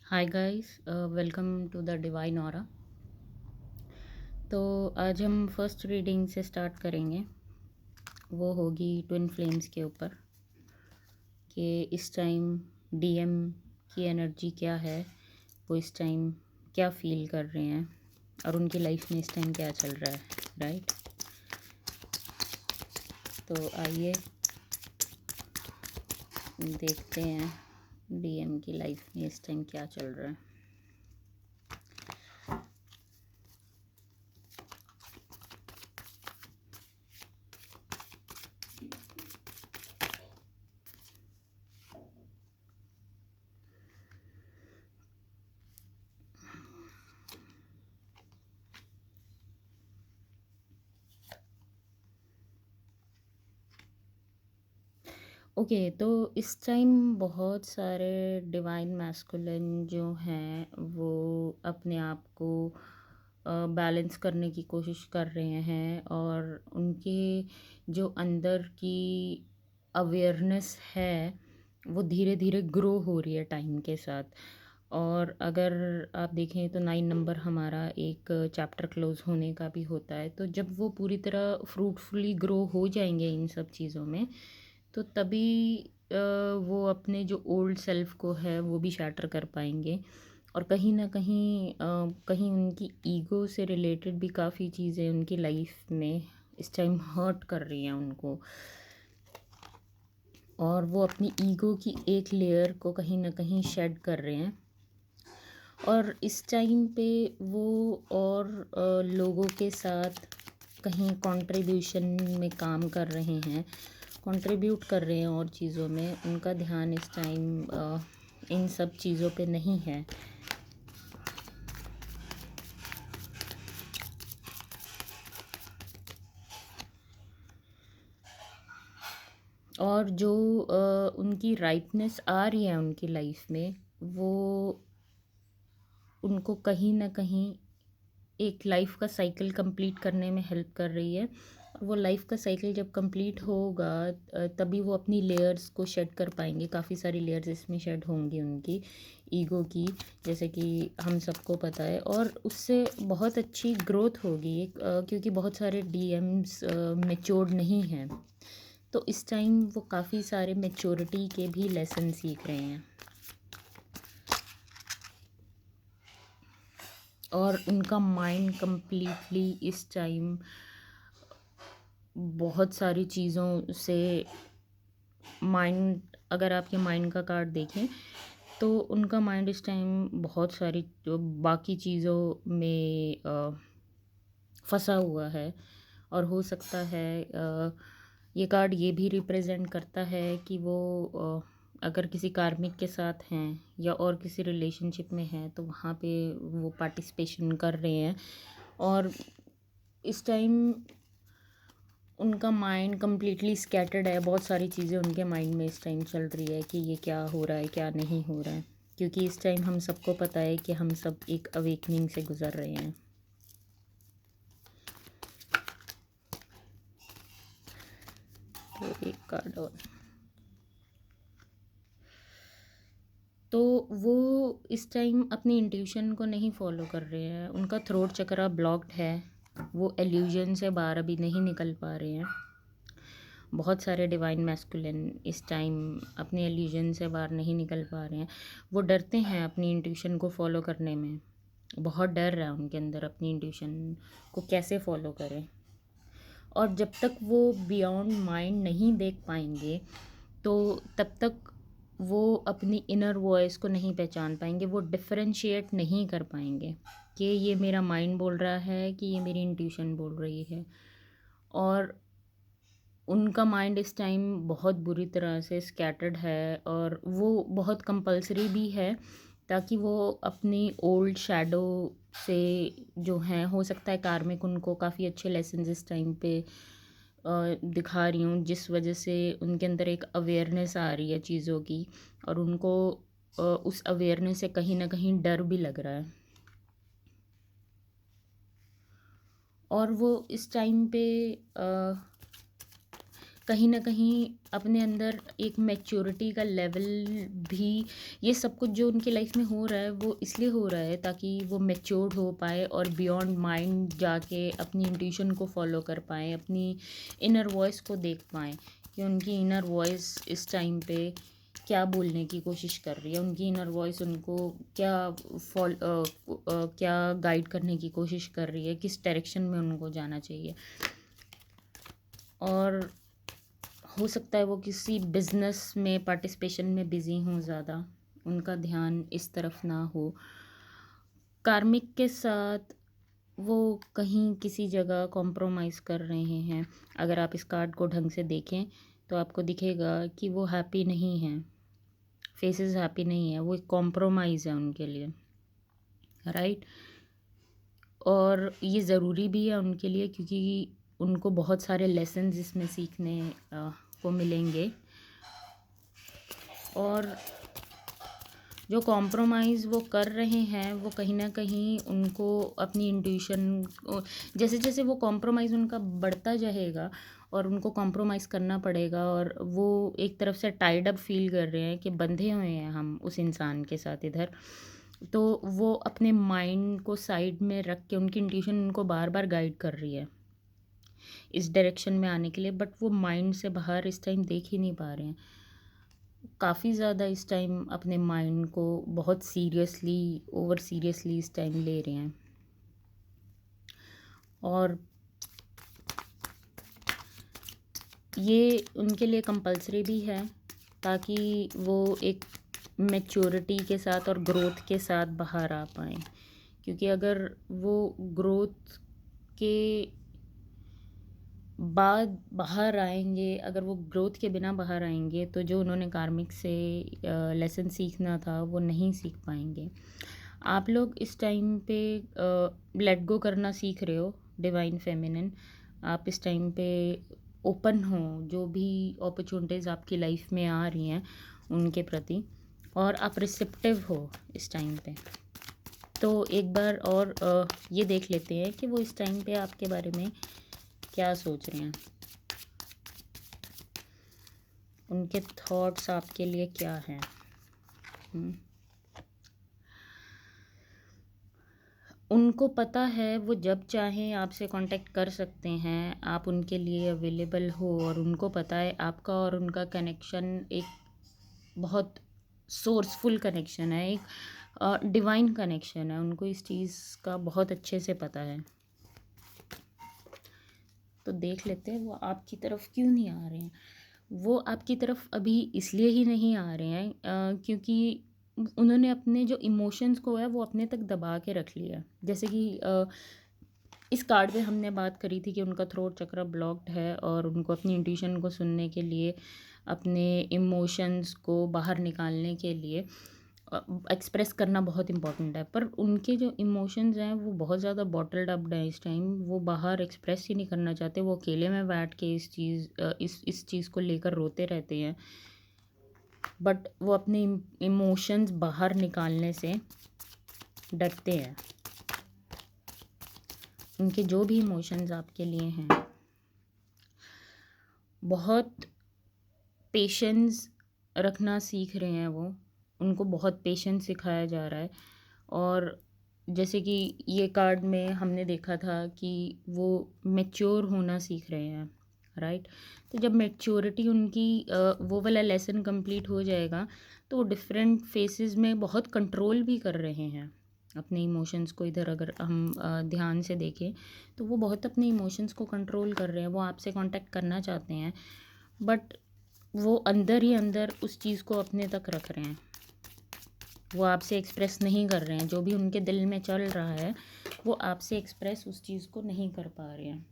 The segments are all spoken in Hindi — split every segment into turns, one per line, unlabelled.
Hi guys, welcome to the divine aura. तो आज हम फर्स्ट रीडिंग से स्टार्ट करेंगे। वो होगी ट्विन फ्लेम्स के ऊपर कि इस टाइम डीएम की एनर्जी क्या है, वो इस टाइम क्या फील कर रहे हैं और उनकी लाइफ में इस टाइम क्या चल रहा है, राइट। तो आइए देखते हैं डीएम की लाइफ में इस टाइम क्या चल रहा है। ओके, तो इस टाइम बहुत सारे डिवाइन मैस्कुलिन जो हैं वो अपने आप को बैलेंस करने की कोशिश कर रहे हैं और उनके जो अंदर की अवेयरनेस है वो धीरे धीरे ग्रो हो रही है टाइम के साथ। और अगर आप देखें तो 9 नंबर हमारा एक चैप्टर क्लोज होने का भी होता है, तो जब वो पूरी तरह फ्रूटफुली ग्रो हो जाएंगे इन सब चीज़ों में, तो तभी वो अपने जो ओल्ड सेल्फ को है वो भी शैटर कर पाएंगे। और कहीं ना कहीं कहीं उनकी ईगो से रिलेटेड भी काफ़ी चीज़ें उनकी लाइफ में इस टाइम हर्ट कर रही हैं उनको, और वो अपनी ईगो की एक लेयर को कहीं ना कहीं शेड कर रहे हैं। और इस टाइम पे वो और लोगों के साथ कहीं कंट्रीब्यूशन में काम कर रहे हैं, कंट्रीब्यूट कर रहे हैं और चीज़ों में उनका ध्यान इस टाइम इन सब चीज़ों पे नहीं है। और जो उनकी राइटनेस आ रही है उनकी लाइफ में, वो उनको कहीं ना कहीं एक लाइफ का साइकिल कंप्लीट करने में हेल्प कर रही है। और वो लाइफ का साइकिल जब कंप्लीट होगा तभी वो अपनी लेयर्स को शेड कर पाएंगे। काफ़ी सारी लेयर्स इसमें शेड होंगी उनकी ईगो की, जैसे कि हम सबको पता है। और उससे बहुत अच्छी ग्रोथ होगी क्योंकि बहुत सारे डीएम्स मेच्योर्ड नहीं हैं, तो इस टाइम वो काफ़ी सारे मेच्योरिटी के भी लेसन सीख रहे हैं। और उनका माइंड कंप्लीटली इस टाइम बहुत सारी चीज़ों से माइंड, अगर आपके माइंड का कार्ड देखें तो उनका माइंड इस टाइम बहुत सारी जो बाकी चीज़ों में फंसा हुआ है। और हो सकता है ये कार्ड ये भी रिप्रेजेंट करता है कि वो अगर किसी कार्मिक के साथ हैं या और किसी रिलेशनशिप में हैं तो वहाँ पे वो पार्टिसिपेशन कर रहे हैं। और इस टाइम उनका माइंड कम्प्लीटली स्कैटर्ड है, बहुत सारी चीज़ें उनके माइंड में इस टाइम चल रही है कि ये क्या हो रहा है क्या नहीं हो रहा है, क्योंकि इस टाइम हम सबको पता है कि हम सब एक अवेकनिंग से गुज़र रहे हैं। तो एक कार्ड और, तो वो इस टाइम अपनी इंट्यूशन को नहीं फॉलो कर रहे हैं, उनका थ्रोट चक्रा ब्लॉक्ड है, वो एल्यूजन से बाहर अभी नहीं निकल पा रहे हैं। बहुत सारे डिवाइन मैस्कुलिन इस टाइम अपने एल्यूजन से बाहर नहीं निकल पा रहे हैं। वो डरते हैं अपनी इंट्यूशन को फॉलो करने में, बहुत डर रहा है उनके अंदर अपनी इंट्यूशन को कैसे फॉलो करें। और जब तक वो बियॉन्ड माइंड नहीं देख पाएंगे तो तब तक वो अपनी इनर वॉइस को नहीं पहचान पाएंगे, वो डिफरेंशिएट नहीं कर पाएंगे कि ये मेरा माइंड बोल रहा है कि ये मेरी इंट्यूशन बोल रही है। और उनका माइंड इस टाइम बहुत बुरी तरह से स्कैटर्ड है और वो बहुत कंपल्सरी भी है, ताकि वो अपनी ओल्ड शैडो से जो हैं, हो सकता है कार्मिक उनको काफ़ी अच्छे लेसन इस टाइम पे दिखा रही हूँ, जिस वजह से उनके अंदर एक अवेयरनेस आ रही है चीज़ों की। और उनको उस अवेयरनेस से कहीं ना कहीं डर भी लग रहा है। और वो इस टाइम पे कहीं न कहीं अपने अंदर एक मैच्योरिटी का लेवल भी, ये सब कुछ जो उनकी लाइफ में हो रहा है वो इसलिए हो रहा है ताकि वो मैच्योर्ड हो पाए और बियॉन्ड माइंड जाके अपनी इंट्यूशन को फॉलो कर पाएँ, अपनी इनर वॉइस को देख पाएँ कि उनकी इनर वॉइस इस टाइम पे क्या बोलने की कोशिश कर रही है, उनकी इनर वॉइस उनको क्या गाइड करने की कोशिश कर रही है, किस डायरेक्शन में उनको जाना चाहिए। और हो सकता है वो किसी बिज़नेस में पार्टिसिपेशन में बिज़ी हों ज़्यादा, उनका ध्यान इस तरफ ना हो। कार्मिक के साथ वो कहीं किसी जगह कॉम्प्रोमाइज़ कर रहे हैं। अगर आप इस कार्ड को ढंग से देखें तो आपको दिखेगा कि वो हैप्पी नहीं हैं, फेसेस हैप्पी नहीं है, वो एक कॉम्प्रोमाइज़ है उनके लिए, राइट? और ये ज़रूरी भी है उनके लिए क्योंकि उनको बहुत सारे लेसन्स इसमें सीखने को मिलेंगे। और जो कॉम्प्रोमाइज़ वो कर रहे हैं वो कहीं न कहीं उनको अपनी इंट्यूशन जैसे-जैसे वो कॉम्प्रोमाइज़ उनका बढ़ता जाएगा और उनको कॉम्प्रोमाइज़ करना पड़ेगा और वो एक तरफ से टाइड अप फ़ील कर रहे हैं कि बंधे हुए हैं हम उस इंसान के साथ इधर। तो वो अपने माइंड को साइड में रख के उनकी इंट्यूशन उनको बार-बार गाइड कर रही है इस डायरेक्शन में आने के लिए, बट वो माइंड से बाहर इस टाइम देख ही नहीं पा रहे हैं। काफ़ी ज़्यादा इस टाइम अपने माइंड को बहुत सीरियसली, ओवर सीरियसली इस टाइम ले रहे हैं। और ये उनके लिए कंपल्सरी भी है ताकि वो एक मैच्योरिटी के साथ और ग्रोथ के साथ बाहर आ पाएँ। क्योंकि अगर वो ग्रोथ के बाद बाहर आएँगे, अगर वो ग्रोथ के बिना बाहर आएँगे तो जो उन्होंने कार्मिक से लेसन सीखना था वो नहीं सीख पाएँगे। आप लोग इस टाइम पे लेट गो करना सीख रहे हो, डिवाइन फेमिनिन। आप इस टाइम पे ओपन हो जो भी अपॉर्चुनिटीज़ आपकी लाइफ में आ रही हैं उनके प्रति, और आप रिसेप्टिव हो इस टाइम पे। तो एक बार और ये देख लेते हैं कि वो इस टाइम पे आपके बारे में क्या सोच रहे हैं। उनके थॉट्स आपके लिए क्या हैं? उनको पता है वो जब चाहें आपसे कांटेक्ट कर सकते हैं, आप उनके लिए अवेलेबल हो, और उनको पता है आपका और उनका कनेक्शन एक बहुत सोर्सफुल कनेक्शन है, एक डिवाइन कनेक्शन है। उनको इस चीज़ का बहुत अच्छे से पता है। तो देख लेते हैं वो आपकी तरफ क्यों नहीं आ रहे हैं। वो आपकी तरफ अभी इसलिए ही नहीं आ रहे हैं क्योंकि उन्होंने अपने जो इमोशंस को है वो अपने तक दबा के रख लिया। जैसे कि इस कार्ड पे हमने बात करी थी कि उनका थ्रोट चक्र ब्लॉक्ड है और उनको अपनी इंट्यूशन को सुनने के लिए, अपने इमोशंस को बाहर निकालने के लिए एक्सप्रेस करना बहुत इम्पॉर्टेंट है। पर उनके जो इमोशंस हैं वो बहुत ज़्यादा बॉटल्ड अप्ड हैं इस टाइम। वो बाहर एक्सप्रेस ही नहीं करना चाहते। वो अकेले में बैठ के इस चीज़ को लेकर रोते रहते हैं, बट वो अपने इमोशंस बाहर निकालने से डरते हैं। उनके जो भी इमोशंस आपके लिए हैं, बहुत पेशेंस रखना सीख रहे हैं वो। उनको बहुत पेशेंस सिखाया जा रहा है। और जैसे कि ये कार्ड में हमने देखा था कि वो मैच्योर होना सीख रहे हैं, राइट? तो जब मैच्योरिटी उनकी वो वाला लेसन कंप्लीट हो जाएगा तो वो डिफरेंट फेसेस में बहुत कंट्रोल भी कर रहे हैं अपने इमोशंस को। इधर अगर हम ध्यान से देखें तो वो बहुत अपने इमोशंस को कंट्रोल कर रहे हैं। वो आपसे कांटेक्ट करना चाहते हैं, बट वो अंदर ही अंदर उस चीज़ को अपने तक रख रहे हैं। वो आपसे एक्सप्रेस नहीं कर रहे हैं। जो भी उनके दिल में चल रहा है वो आपसे एक्सप्रेस उस चीज़ को नहीं कर पा रहे हैं।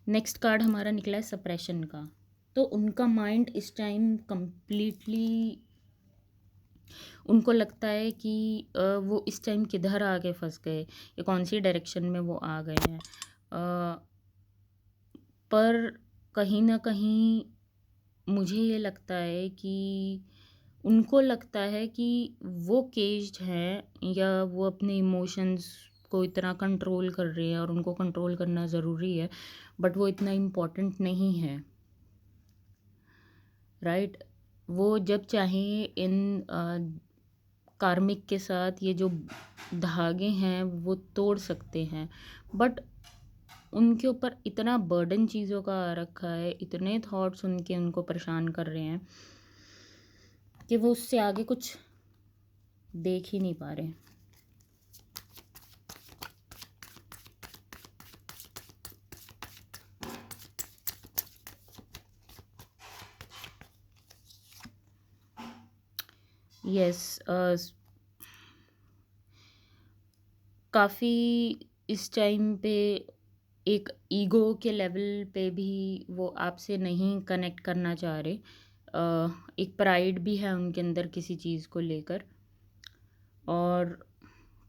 नेक्स्ट कार्ड हमारा निकला है सप्रेशन का। तो उनका माइंड इस टाइम कम्प्लीटली, उनको लगता है कि वो इस टाइम किधर आके फंस गए या कौन सी डायरेक्शन में वो आ गए हैं। पर कहीं ना कहीं मुझे ये लगता है कि उनको लगता है कि वो केज्ड हैं या वो अपने इमोशंस को इतना कंट्रोल कर रहे हैं और उनको कंट्रोल करना ज़रूरी है, बट वो इतना इम्पोर्टेंट नहीं है। राइट। वो जब चाहें इन कार्मिक के साथ ये जो धागे हैं वो तोड़ सकते हैं, बट उनके ऊपर इतना बर्डन चीज़ों का आ रखा है, इतने थॉट्स उनके उनको परेशान कर रहे हैं कि वो उससे आगे कुछ देख ही नहीं पा रहे। यस, काफ़ी इस टाइम पे एक ईगो के लेवल पे भी वो आपसे नहीं कनेक्ट करना चाह रहे। एक प्राइड भी है उनके अंदर किसी चीज़ को लेकर, और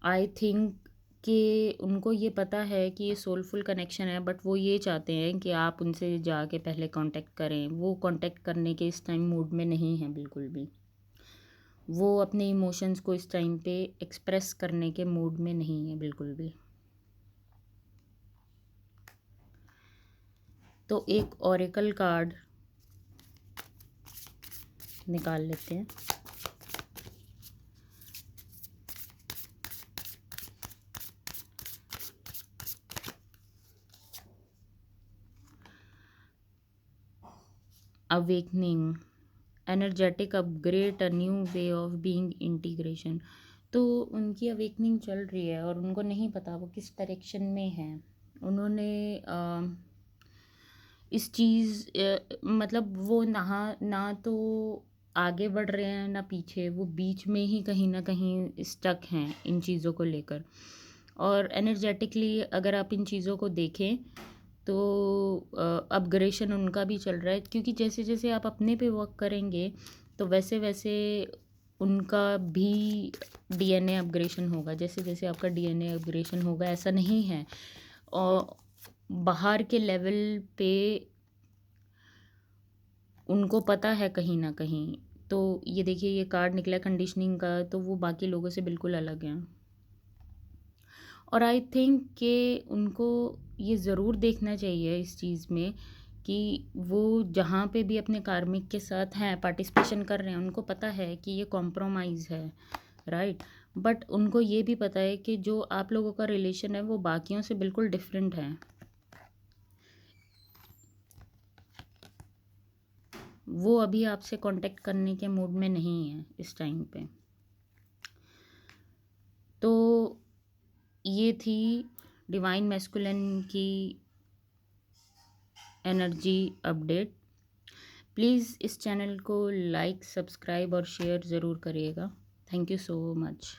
आई थिंक कि उनको ये पता है कि ये सोलफुल कनेक्शन है, बट वो ये चाहते हैं कि आप उनसे जाके पहले कांटेक्ट करें। वो कांटेक्ट करने के इस टाइम मूड में नहीं है बिल्कुल भी। वो अपने इमोशंस को इस टाइम पे एक्सप्रेस करने के मूड में नहीं है बिल्कुल भी। तो एक ओरेकल कार्ड निकाल लेते हैं। Awakening, energetic upgrade, a new way of being, integration. तो उनकी अवेकनिंग चल रही है और उनको नहीं पता वो किस डायरेक्शन में है। उन्होंने इस चीज़ मतलब वो ना तो आगे बढ़ रहे हैं ना पीछे, वो बीच में ही कहीं ना कहीं स्टक हैं इन चीज़ों को लेकर। और एनर्जेटिकली अगर आप इन चीज़ों को देखें तो अपग्रेशन उनका भी चल रहा है, क्योंकि जैसे जैसे आप अपने पे वर्क करेंगे तो वैसे वैसे उनका भी डीएनए अपग्रेशन होगा। जैसे जैसे आपका डीएनए अपग्रेशन होगा, ऐसा नहीं है। और बाहर के लेवल पे उनको पता है कहीं न कहीं। तो ये देखिए, ये कार्ड निकला कंडीशनिंग का, तो वो बाकी लोगों से बिल्कुल अलग हैं। और आई थिंक कि उनको ये ज़रूर देखना चाहिए इस चीज़ में कि वो जहाँ पे भी अपने कार्मिक के साथ हैं, पार्टिसिपेशन कर रहे हैं, उनको पता है कि ये कॉम्प्रोमाइज़ है, राइट? बट उनको ये भी पता है कि जो आप लोगों का रिलेशन है वो बाकियों से बिल्कुल डिफरेंट है। वो अभी आपसे कांटेक्ट करने के मूड में नहीं है इस टाइम पे। तो ये थी डिवाइन मैस्कुलिन की एनर्जी अपडेट। प्लीज़ इस चैनल को लाइक, सब्सक्राइब और शेयर ज़रूर करिएगा। Thank you so much.